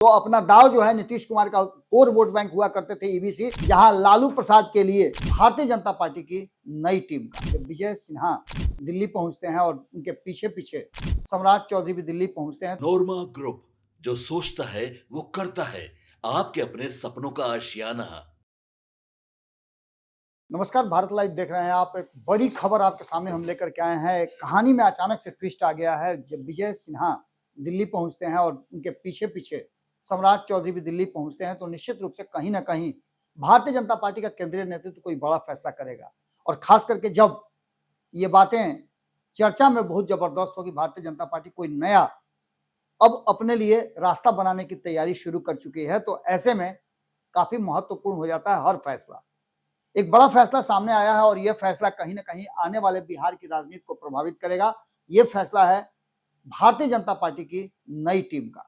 तो अपना दाव जो है नीतीश कुमार का कोर वोट बैंक हुआ करते थे ईबीसी, जहां लालू प्रसाद के लिए भारतीय जनता पार्टी की नई टीम का विजय सिन्हा दिल्ली पहुंचते हैं और उनके पीछे पीछे सम्राट चौधरी भी दिल्ली पहुंचते हैं। नोरमा ग्रुप, जो सोचता है वो करता है। आपके अपने सपनों का आशियाना। नमस्कार, भारत लाइव देख रहे हैं आप। एक बड़ी खबर आपके सामने हम लेकर के आए हैं। एक कहानी में अचानक से ट्विस्ट आ गया है। जब विजय सिन्हा दिल्ली पहुंचते हैं और उनके पीछे पीछे सम्राट चौधरी भी दिल्ली पहुंचते हैं, तो निश्चित रूप से कहीं ना कहीं भारतीय जनता पार्टी का केंद्रीय नेतृत्व कोई बड़ा फैसला करेगा। और खास करके जब ये बातें चर्चा में बहुत जबरदस्त होगी, भारतीय जनता पार्टी कोई नया अब अपने लिए रास्ता बनाने की तैयारी शुरू कर चुकी है, तो ऐसे में काफी महत्वपूर्ण हो जाता है हर फैसला। एक बड़ा फैसला सामने आया है और यह फैसला कहीं ना कहीं आने वाले बिहार की राजनीति को प्रभावित करेगा। यह फैसला है भारतीय जनता पार्टी की नई टीम का।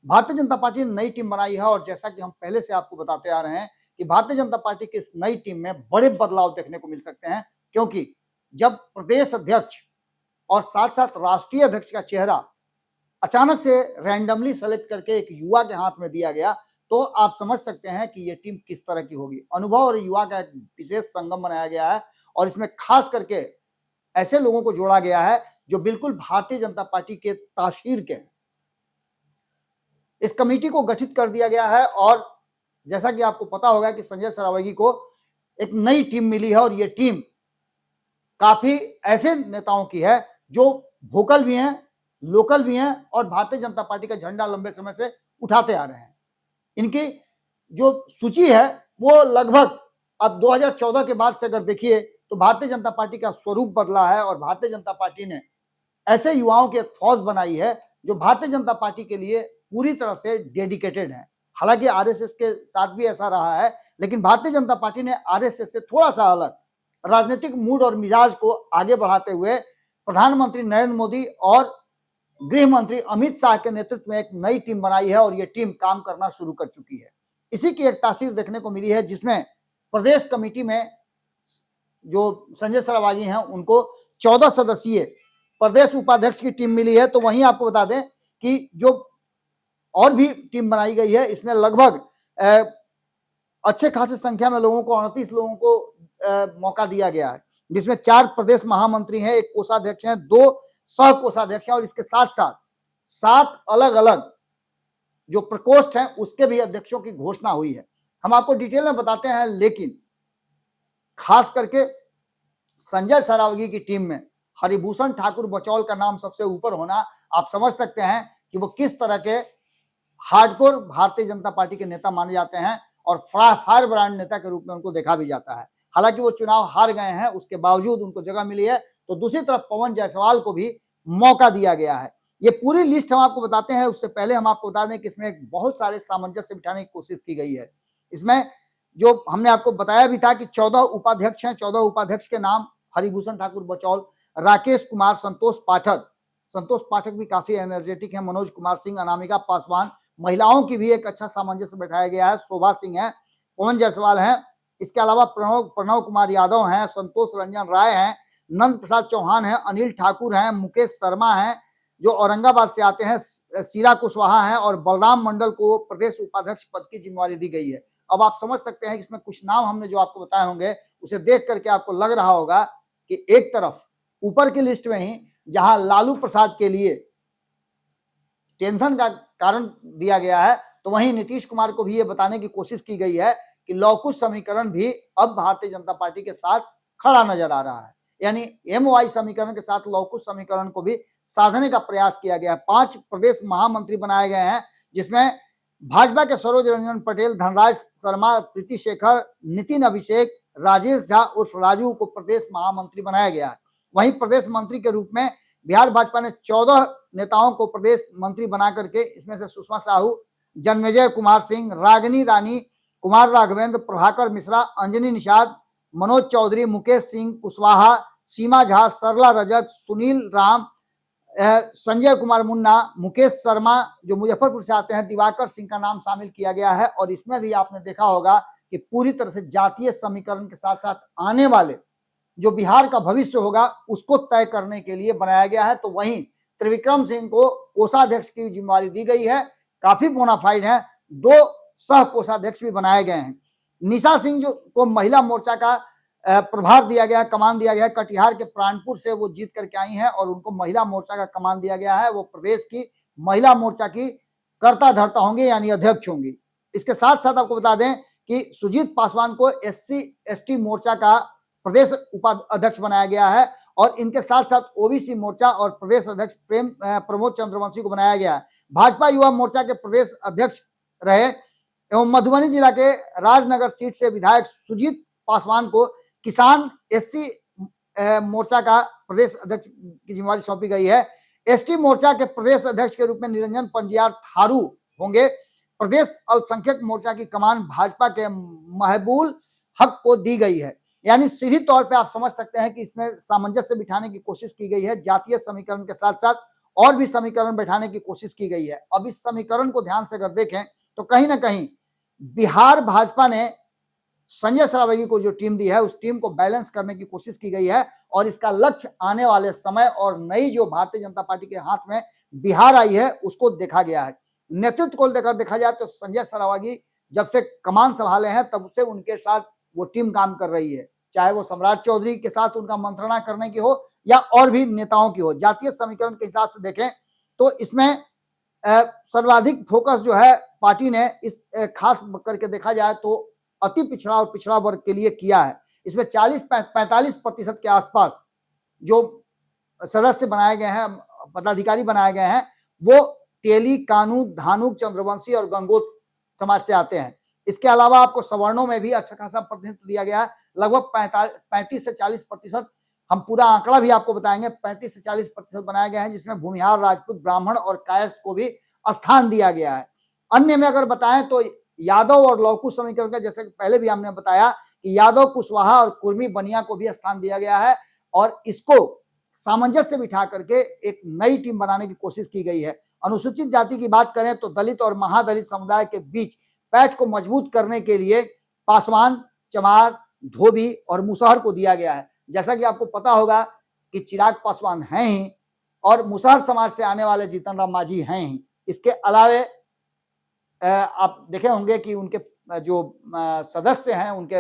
भारतीय जनता पार्टी ने नई टीम बनाई है और जैसा कि हम पहले से आपको बताते आ रहे हैं कि भारतीय जनता पार्टी की इस नई टीम में बड़े बदलाव देखने को मिल सकते हैं, क्योंकि जब प्रदेश अध्यक्ष और साथ साथ राष्ट्रीय अध्यक्ष का चेहरा अचानक से रैंडमली सेलेक्ट करके एक युवा के हाथ में दिया गया, तो आप समझ सकते हैं कि ये टीम किस तरह की होगी। अनुभव और युवा का एक विशेष संगम बनाया गया है और इसमें खास करके ऐसे लोगों को जोड़ा गया है जो बिल्कुल भारतीय जनता पार्टी के तासीर के हैं। इस कमेटी को गठित कर दिया गया है और जैसा कि आपको पता होगा कि संजय सरावगी को एक नई टीम मिली है और ये टीम काफी ऐसे नेताओं की है जो वोकल भी हैं, लोकल भी हैं और भारतीय जनता पार्टी का झंडा लंबे समय से उठाते आ रहे हैं। इनकी जो सूची है वो लगभग अब 2014 के बाद से अगर देखिए तो भारतीय जनता पार्टी का स्वरूप बदला है और भारतीय जनता पार्टी ने ऐसे युवाओं की एक फौज बनाई है जो भारतीय जनता पार्टी के लिए पूरी तरह से डेडिकेटेड है। हालांकि आरएसएस के साथ भी ऐसा रहा है, लेकिन भारतीय जनता पार्टी ने आरएसएस से थोड़ा सा अलग राजनीतिक मूड और मिजाज को आगे बढ़ाते हुए प्रधानमंत्री नरेंद्र मोदी और गृह मंत्री अमित शाह के नेतृत्व में एक नई टीम बनाई है और ये टीम काम करना शुरू कर चुकी है। इसी की एक तासीर देखने को मिली है, जिसमें प्रदेश कमेटी में जो संजय सरावगी हैं उनको 14 सदस्यीय प्रदेश उपाध्यक्ष की टीम मिली है। तो वहीं आपको बता दें कि जो और भी टीम बनाई गई है, इसमें लगभग अच्छे खासी संख्या में लोगों को 38 लोगों को मौका दिया गया है, जिसमें 4 प्रदेश महामंत्री हैं, 1 कोषाध्यक्ष हैं, 2 सह कोषाध्यक्ष हैं और इसके साथ साथ 7 अलग अलग जो प्रकोष्ठ हैं उसके भी अध्यक्षों की घोषणा हुई है। हम आपको डिटेल में बताते हैं, लेकिन खास करके संजय सरावगी की टीम में हरिभूषण ठाकुर बचौल का नाम सबसे ऊपर होना आप समझ सकते हैं कि वो किस तरह के हार्डकोर भारतीय जनता पार्टी के नेता माने जाते हैं और फायर ब्रांड नेता के रूप में उनको देखा भी जाता है। हालांकि वो चुनाव हार गए हैं, उसके बावजूद उनको जगह मिली है। तो दूसरी तरफ पवन जायसवाल को भी मौका दिया गया है। ये पूरी लिस्ट हम आपको बताते हैं, उससे पहले हम आपको बता दें कि इसमें बहुत सारे सामंजस्य बिठाने की कोशिश की गई है। इसमें जो हमने आपको बताया भी था कि 14 उपाध्यक्ष हैं। 14 उपाध्यक्ष के नाम हरिभूषण ठाकुर बचौल, राकेश कुमार, संतोष पाठक भी काफी एनर्जेटिक है, मनोज कुमार सिंह, अनामिका पासवान। महिलाओं की भी एक अच्छा सामंजस्य बैठाया गया है, शोभा सिंह है, पवन जायसवाल है। इसके अलावा प्रणव कुमार यादव हैं, संतोष रंजन राय हैं, नंद प्रसाद चौहान हैं, अनिल ठाकुर हैं, मुकेश शर्मा हैं जो औरंगाबाद से आते हैं, शीला कुशवाहा हैं और बलराम मंडल को प्रदेश उपाध्यक्ष पद की जिम्मेवारी दी गई है। अब आप समझ सकते हैं कि इसमें कुछ नाम हमने जो आपको बताए होंगे उसे देख करके आपको लग रहा होगा कि एक तरफ ऊपर की लिस्ट में ही जहां लालू प्रसाद के लिए टेंशन का कारण दिया गया है, तो वहीं नीतीश कुमार को भी ये बताने की कोशिश की गई है कि लवकुश समीकरण भी अब भारतीय जनता पार्टी के साथ खड़ा नजर आ रहा है। यानी एमओआई समीकरण के साथ लवकुश समीकरण को भी साधने का प्रयास किया गया है। 5 प्रदेश महामंत्री बनाए गए हैं, जिसमें भाजपा के सरोज रंजन पटेल, धनराज शर्मा, प्रीति शेखर, नितिन अभिषेक, राजेश झा उर्फ राजू को प्रदेश महामंत्री बनाया गया है। वहीं प्रदेश मंत्री के रूप में बिहार भाजपा ने 14 नेताओं को प्रदेश मंत्री बना करके, इसमें से सुषमा साहू, जन्मेजय कुमार सिंह, रागिनी रानी, कुमार राघवेंद्र, प्रभाकर मिश्रा, अंजनी निषाद, मनोज चौधरी, मुकेश सिंह कुशवाहा, सीमा झा, सरला रजक, सुनील राम, संजय कुमार मुन्ना, मुकेश शर्मा जो मुजफ्फरपुर से आते हैं, दिवाकर सिंह का नाम शामिल किया गया है। और इसमें भी आपने देखा होगा कि पूरी तरह से जातीय समीकरण के साथ साथ आने वाले जो बिहार का भविष्य होगा उसको तय करने के लिए बनाया गया है। तो वहीं त्रिविक्रम सिंह को कोषाध्यक्ष की जिम्मेवारी दी गई है। काफी बोनाफाइड हैं। 2 सह कोषाध्यक्ष भी बनाए गए हैं। निशा सिंह जो को महिला मोर्चा का प्रभार दिया गया, कमान दिया गया है। कटिहार के प्राणपुर से वो जीत करके आई हैं और उनको महिला मोर्चा का कमान दिया गया है। वो प्रदेश की महिला मोर्चा की कर्ता धर्ता होंगे, यानी अध्यक्ष होंगी। इसके साथ साथ आपको बता दें कि सुजीत पासवान को SC ST मोर्चा का प्रदेश उपाध्यक्ष बनाया गया है और इनके साथ साथ OBC मोर्चा और प्रदेश अध्यक्ष प्रमोद चंद्रवंशी को बनाया गया है। भाजपा युवा मोर्चा के प्रदेश अध्यक्ष रहे एवं मधुबनी जिला के राजनगर सीट से विधायक सुजीत पासवान को किसान SC मोर्चा का प्रदेश अध्यक्ष की जिम्मेवारी सौंपी गई है। ST मोर्चा के प्रदेश अध्यक्ष के रूप में निरंजन पंजियार थारू होंगे। प्रदेश अल्पसंख्यक मोर्चा की कमान भाजपा के महबूल हक को दी गई है। यानी सीधी तौर पे आप समझ सकते हैं कि इसमें सामंजस्य बिठाने की कोशिश की गई है। जातीय समीकरण के साथ साथ और भी समीकरण बैठाने की कोशिश की गई है। अब इस समीकरण को ध्यान से अगर देखें तो कहीं ना कहीं बिहार भाजपा ने संजय सरावगी को जो टीम दी है उस टीम को बैलेंस करने की कोशिश की गई है और इसका लक्ष्य आने वाले समय और नई जो भारतीय जनता पार्टी के हाथ में बिहार आई है उसको देखा गया है। नेतृत्व को लेकर देखा जाए तो संजय सरावगी जब से कमान संभाले हैं तब से उनके साथ वो टीम काम कर रही है, चाहे वो सम्राट चौधरी के साथ उनका मंत्रणा करने की हो या और भी नेताओं की हो। जातीय समीकरण के हिसाब से देखें तो इसमें सर्वाधिक फोकस जो है पार्टी ने इस खास करके देखा जाए तो अति पिछड़ा और पिछड़ा वर्ग के लिए किया है। इसमें 40-45% के आसपास जो सदस्य बनाए गए हैं, पदाधिकारी बनाए गए हैं, वो तेली, कानू, धानुक, चंद्रवंशी और गंगोत समाज से आते हैं। इसके अलावा आपको सवर्णों में भी अच्छा खासा प्रतिनिधित्व दिया गया है, लगभग 35 से 40%। हम पूरा आंकड़ा भी आपको बताएंगे। 35 से 40% बनाए गए हैं, जिसमें भूमिहार, राजपूत, ब्राह्मण और कायस्थ को भी स्थान दिया गया है। अन्य में अगर बताएं तो यादव और लौकू समीकरण का, जैसे पहले भी हमने बताया कि यादव, कुशवाहा और कुर्मी, बनिया को भी स्थान दिया गया है और इसको सामंजस्य बिठा करके एक नई टीम बनाने की कोशिश की गई है। अनुसूचित जाति की बात करें तो दलित और महादलित समुदाय के बीच पैठ को मजबूत करने के लिए पासवान, चमार, धोबी और मुसहर को दिया गया है। जैसा कि आपको पता होगा कि चिराग पासवान हैं ही और मुसहर समाज से आने वाले जीतन राम मांझी हैं ही। इसके अलावे आप देखे होंगे कि उनके जो सदस्य हैं उनके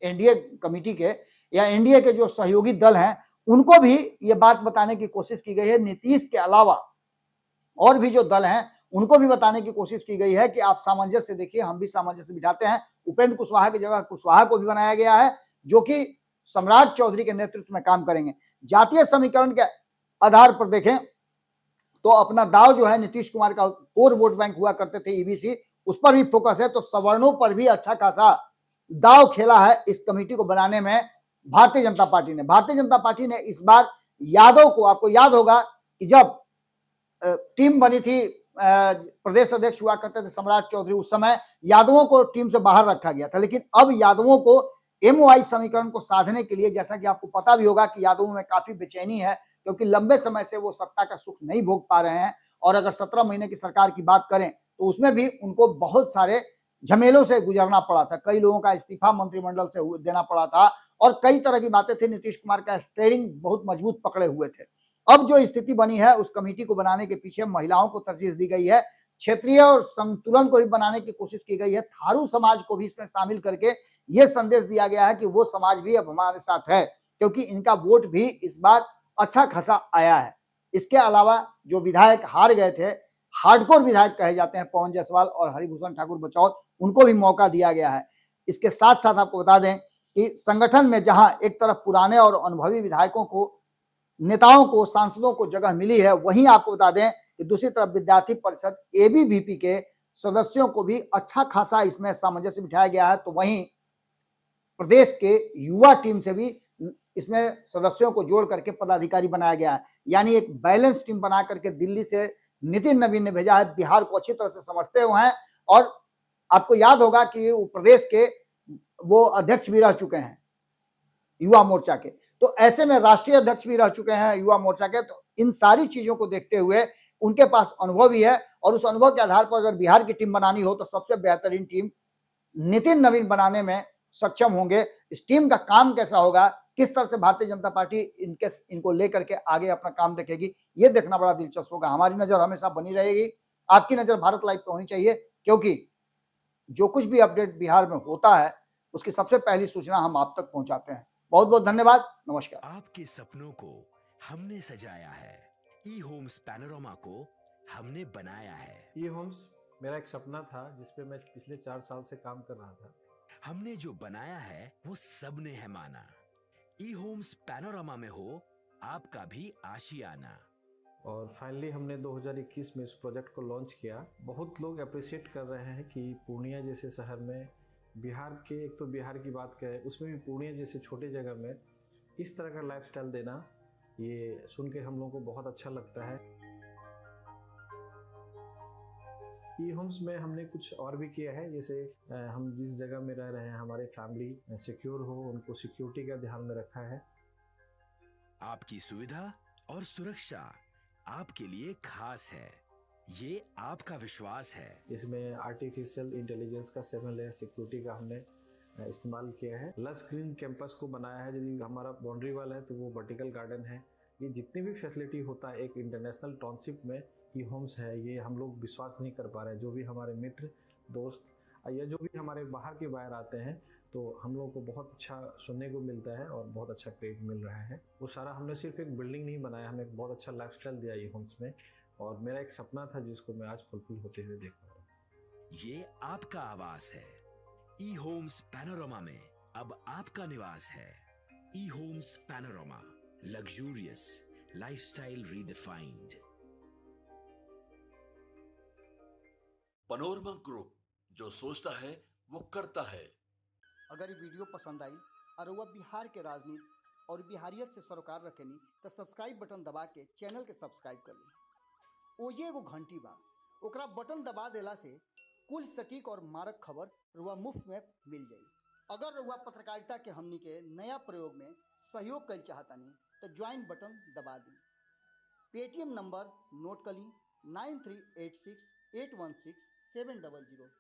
एनडीए कमेटी के या एनडीए के जो सहयोगी दल हैं उनको भी ये बात बताने की कोशिश की गई है। नीतीश के अलावा और भी जो दल हैं उनको भी बताने की कोशिश की गई है कि आप सामंजस्य देखिए, हम भी सामंजस्य बिठाते हैं। उपेंद्र कुशवाहा की जगह कुशवाहा को भी बनाया गया है जो कि सम्राट चौधरी के नेतृत्व में काम करेंगे। जातीय समीकरण के आधार पर देखें तो अपना दाव जो है नीतीश कुमार का कोर वोट बैंक हुआ करते थे ईबीसी, उस पर भी फोकस है। तो सवर्णों पर भी अच्छा खासा दाव खेला है इस कमेटी को बनाने में भारतीय जनता पार्टी ने। भारतीय जनता पार्टी ने इस बार यादव को, आपको याद होगा कि जब टीम बनी थी, प्रदेश अध्यक्ष हुआ करते थे सम्राट चौधरी, उस समय यादवों को टीम से बाहर रखा गया था। लेकिन अब यादवों को MOI समीकरण को साधने के लिए, जैसा कि आपको पता भी होगा कि यादवों में काफी बेचैनी है क्योंकि लंबे समय से वो सत्ता का सुख नहीं भोग पा रहे हैं और अगर 17 महीने की सरकार की बात करें तो उसमें भी उनको बहुत सारे झमेलों से गुजरना पड़ा था। कई लोगों का इस्तीफा मंत्रिमंडल से देना पड़ा था और कई तरह की बातें थी। नीतीश कुमार का स्टीयरिंग बहुत मजबूत पकड़े हुए थे। अब जो स्थिति बनी है उस कमेटी को बनाने के पीछे महिलाओं को तरजीह दी गई है, क्षेत्रीय और संतुलन को भी बनाने की कोशिश की गई है। थारू समाज को भी इसमें शामिल करके यह संदेश दिया गया है कि वो समाज भी अब हमारे साथ है क्योंकि इनका वोट भी इस बार अच्छा खासा आया है। इसके अलावा जो विधायक हार गए थे, हार्डकोर विधायक कहे जाते हैं, पवन जायसवाल और हरिभूषण ठाकुर बचौर, उनको भी मौका दिया गया है। इसके साथ साथ आपको बता दें कि संगठन में जहां एक तरफ पुराने और अनुभवी विधायकों को, नेताओं को, सांसदों को जगह मिली है, वहीं आपको बता दें कि दूसरी तरफ विद्यार्थी परिषद ABVP के सदस्यों को भी अच्छा खासा इसमें सामंजस्य बिठाया गया है। तो वहीं प्रदेश के युवा टीम से भी इसमें सदस्यों को जोड़ करके पदाधिकारी बनाया गया है। यानी एक बैलेंस टीम बना करके दिल्ली से नितिन नवीन ने भेजा है। बिहार को अच्छी तरह से समझते हुए हैं और आपको याद होगा कि वो प्रदेश के वो अध्यक्ष भी रह चुके हैं युवा मोर्चा के, तो ऐसे में राष्ट्रीय अध्यक्ष भी रह चुके हैं युवा मोर्चा के। तो इन सारी चीजों को देखते हुए उनके पास अनुभव भी है और उस अनुभव के आधार पर अगर बिहार की टीम बनानी हो तो सबसे बेहतरीन टीम नितिन नवीन बनाने में सक्षम होंगे। इस टीम का काम कैसा होगा, किस तरह से भारतीय जनता पार्टी इनको लेकर के आगे अपना काम देखेगी, ये देखना बड़ा दिलचस्प होगा। हमारी नजर हमेशा बनी रहेगी आपकी नजर भारत लाइव पे होनी चाहिए, क्योंकि जो कुछ भी अपडेट बिहार में होता है उसकी सबसे पहली सूचना हम आप तक पहुंचाते हैं। बहुत बहुत धन्यवाद, नमस्कार। आपके सपनों को हमने सजाया है, ई होम्स पैनोरामा को हमने बनाया है। ई होम्स मेरा एक सपना था जिस पे मैं पिछले 4 साल से काम कर रहा था। हमने जो बनाया है वो सबने है माना। ई होम्स पैनोरामा में हो आपका भी आशियाना। और फाइनली हमने 2021 में इस प्रोजेक्ट को लॉन्च किया। बहुत लोग अप्रिशिएट कर रहे हैं कि पूर्णिया जैसे शहर में, बिहार के, एक तो बिहार की बात करें उसमें भी पूर्णिया जैसे छोटे जगह में इस तरह का लाइफस्टाइल देना, ये सुन के हम लोगों को बहुत अच्छा लगता है। ई होम्स में हमने कुछ और भी किया है, जैसे हम जिस जगह में रह रहे हैं हमारी फैमिली सिक्योर हो, उनको सिक्योरिटी का ध्यान में रखा है। आपकी सुविधा और सुरक्षा आपके लिए खास है, ये आपका विश्वास है। इसमें आर्टिफिशियल इंटेलिजेंस का 7 लेयर सिक्योरिटी का हमने इस्तेमाल किया है। लस ग्रीन कैंपस को बनाया है। यदि हमारा बाउंड्री वाल है तो वो वर्टिकल गार्डन है। ये जितनी भी फैसिलिटी होता है एक इंटरनेशनल टाउनशिप में ई होम्स है, ये हम लोग विश्वास नहीं कर पा रहे हैं। जो भी हमारे मित्र, दोस्त या जो भी हमारे बाहर के बाहर आते हैं तो हम लोगों को बहुत अच्छा सुनने को मिलता है और बहुत अच्छा क्रेडिट मिल रहा है। वो सारा हमने सिर्फ एक बिल्डिंग नहीं बनाया, हमें एक बहुत अच्छा लाइफस्टाइल दिया ई होम्स में, और मेरा एक सपना था जिसको मैं आज फुलफिल होते हुए देख रहा हूँ। ये आपका आवास है। ई होम्स पैनोरामा में अब आपका निवास है। E Homes Panorama, luxurious lifestyle redefined. Panorama group, जो सोचता है वो करता है। अगर ये वीडियो पसंद आई और वह बिहार के राजनीति और बिहारियत से सरोकार रखेनी तो सब्सक्राइब बटन दबा के चैनल के सब्सक्राइब कर ली। ओजे एगो घंटी बा, ओकरा बटन दबा देला से कुल सटीक और मारक खबर रुआ मुफ्त में मिल जाई। अगर रुआ पत्रकारिता के हमनी के नया प्रयोग में सहयोग कर चाहतानी तो ज्वाइन बटन दबा दी। पेटीएम नंबर नोट कर ली 9386816700।